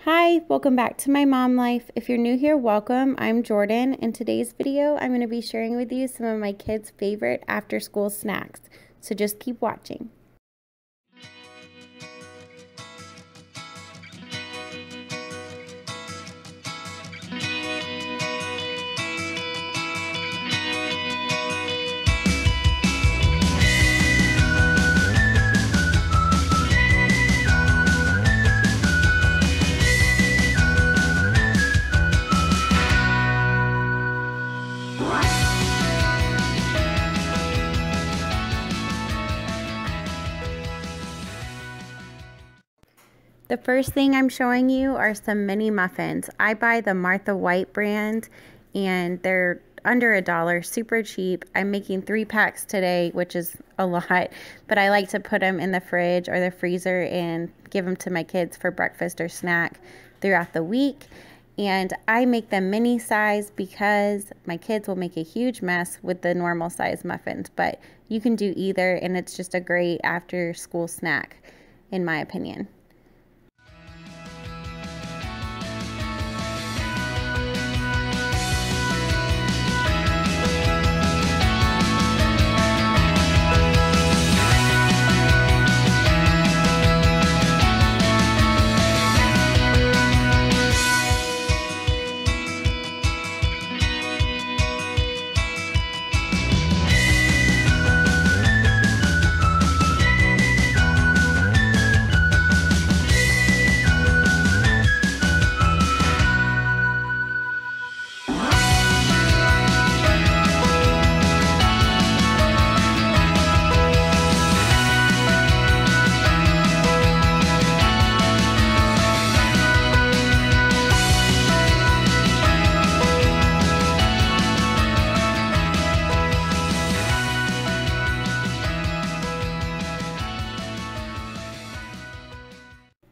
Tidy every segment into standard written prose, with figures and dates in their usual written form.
Hi, welcome back to My Mom Life. If you're new here, welcome. I'm Jordan. In today's video, I'm going to be sharing with you some of my kids' favorite after-school snacks. So just keep watching. The first thing I'm showing you are some mini muffins. I buy the Martha White brand and they're under $1, super cheap. I'm making 3 packs today, which is a lot, but I like to put them in the fridge or the freezer and give them to my kids for breakfast or snack throughout the week. And I make them mini size because my kids will make a huge mess with the normal size muffins, but you can do either and it's just a great after school snack in my opinion.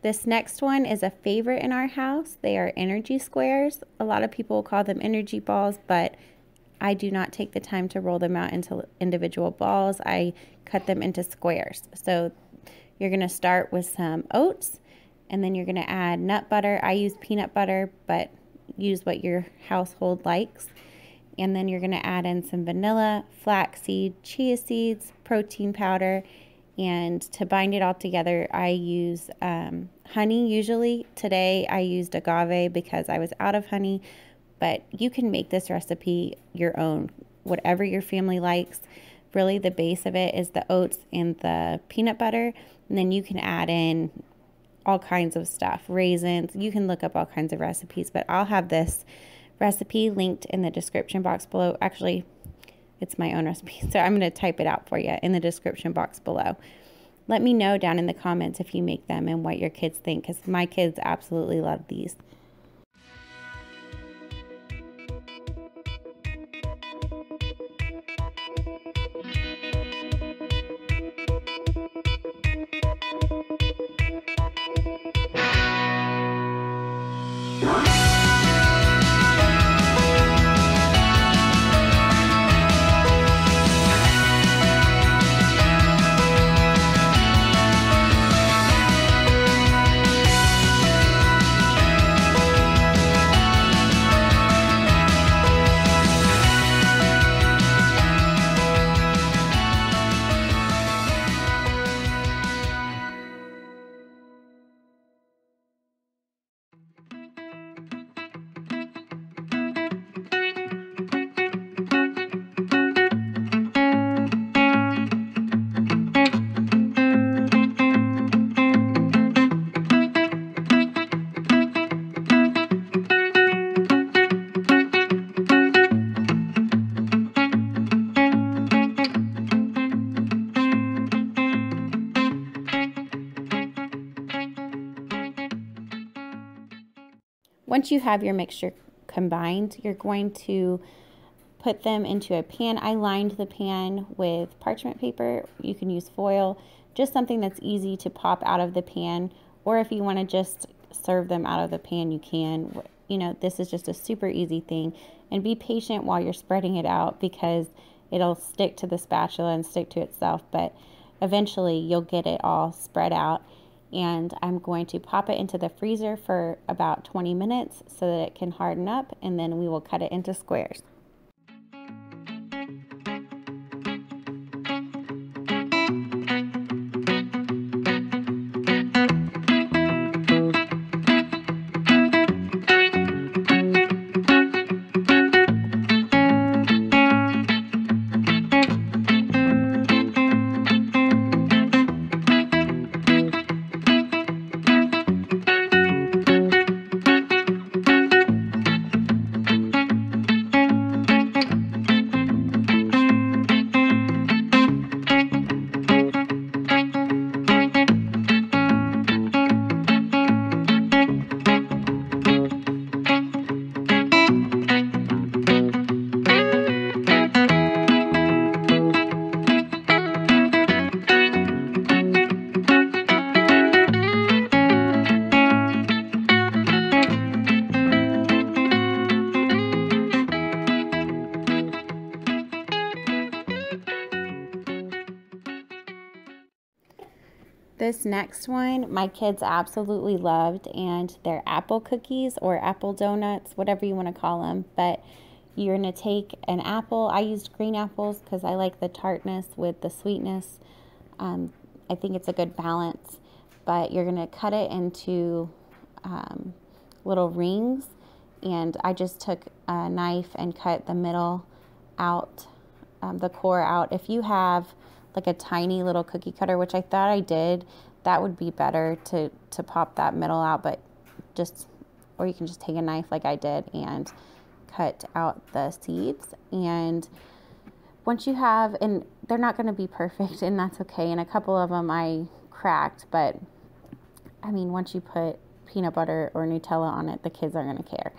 This next one is a favorite in our house. They are energy squares. A lot of people call them energy balls, but I do not take the time to roll them out into individual balls. I cut them into squares. So you're going to start with some oats, and then you're going to add nut butter. I use peanut butter, but use what your household likes. And then you're going to add in some vanilla, flaxseed, chia seeds, protein powder, and to bind it all together, I use honey usually. Today I used agave because I was out of honey, but you can make this recipe your own, whatever your family likes. Really the base of it is the oats and the peanut butter, and then you can add in all kinds of stuff, raisins. You can look up all kinds of recipes, but I'll have this recipe linked in the description box below. Actually, it's my own recipe, so I'm going to type it out for you in the description box below. Let me know down in the comments if you make them and what your kids think, because my kids absolutely love these. Once you have your mixture combined, you're going to put them into a pan. I lined the pan with parchment paper. You can use foil, just something that's easy to pop out of the pan, or if you want to just serve them out of the pan, you can. You know, this is just a super easy thing. And be patient while you're spreading it out because it'll stick to the spatula and stick to itself, but eventually you'll get it all spread out. and I'm going to pop it into the freezer for about 20 minutes so that it can harden up, and then we will cut it into squares. This next one, my kids absolutely loved, and they're apple cookies or apple donuts, whatever you want to call them. But you're going to take an apple. I used green apples because I like the tartness with the sweetness. I think it's a good balance. But you're going to cut it into little rings. And I just took a knife and cut the middle out, the core out. If you have like a tiny little cookie cutter, which I thought I did, that would be better to pop that middle out, but or you can just take a knife like I did and cut out the seeds. And once you have, and they're not going to be perfect, and that's okay, and a couple of them I cracked, but I mean, once you put peanut butter or Nutella on it, the kids aren't going to care.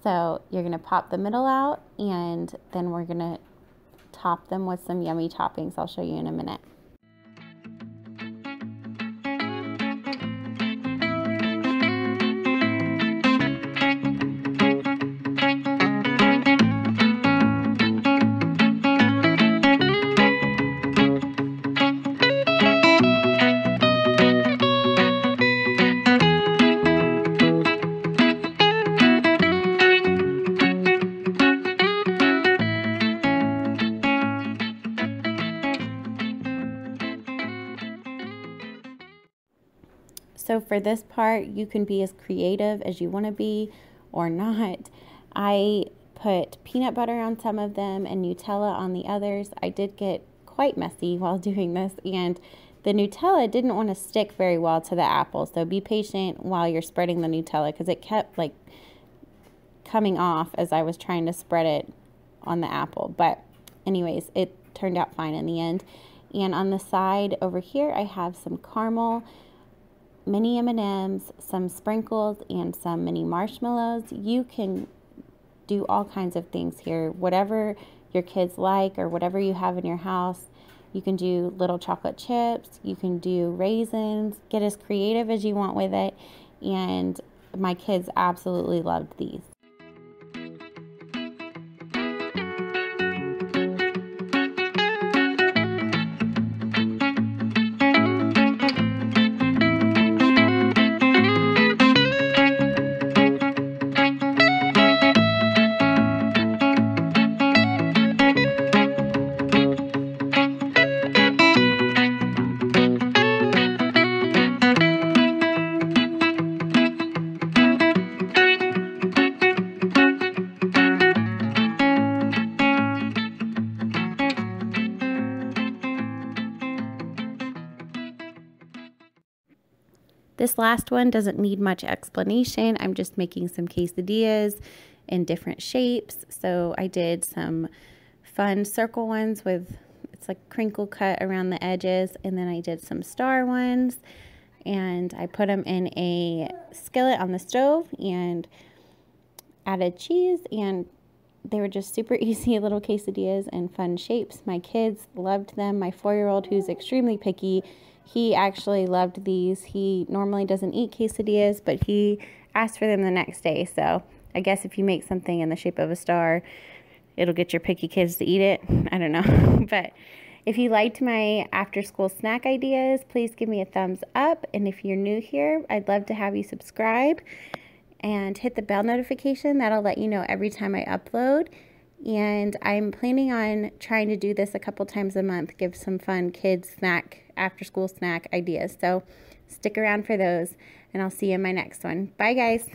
So you're going to pop the middle out, and then we're going to top them with some yummy toppings I'll show you in a minute. So for this part, you can be as creative as you want to be or not. I put peanut butter on some of them and Nutella on the others. I did get quite messy while doing this, and the Nutella didn't want to stick very well to the apple. So be patient while you're spreading the Nutella, because it kept like coming off as I was trying to spread it on the apple. But anyways, it turned out fine in the end. And on the side over here, I have some caramel mini M&Ms, some sprinkles, and some mini marshmallows. You can do all kinds of things here, whatever your kids like or whatever you have in your house. You can do little chocolate chips, you can do raisins, get as creative as you want with it. And my kids absolutely loved these. This last one doesn't need much explanation. I'm just making some quesadillas in different shapes. So I did some fun circle ones with, it's like crinkle cut around the edges. And then I did some star ones, and I put them in a skillet on the stove and added cheese, and they were just super easy little quesadillas and fun shapes. My kids loved them. My 4-year-old, who's extremely picky, he actually loved these. He normally doesn't eat quesadillas, but he asked for them the next day. So I guess if you make something in the shape of a star, it'll get your picky kids to eat it. I don't know. But If you liked my after school snack ideas, please give me a thumbs up. And if you're new here, I'd love to have you subscribe and hit the bell notification. That'll let you know every time I upload. And I'm planning on trying to do this a couple times a month, give some fun kids snack, after school snack ideas. So stick around for those, and I'll see you in my next one. Bye, guys.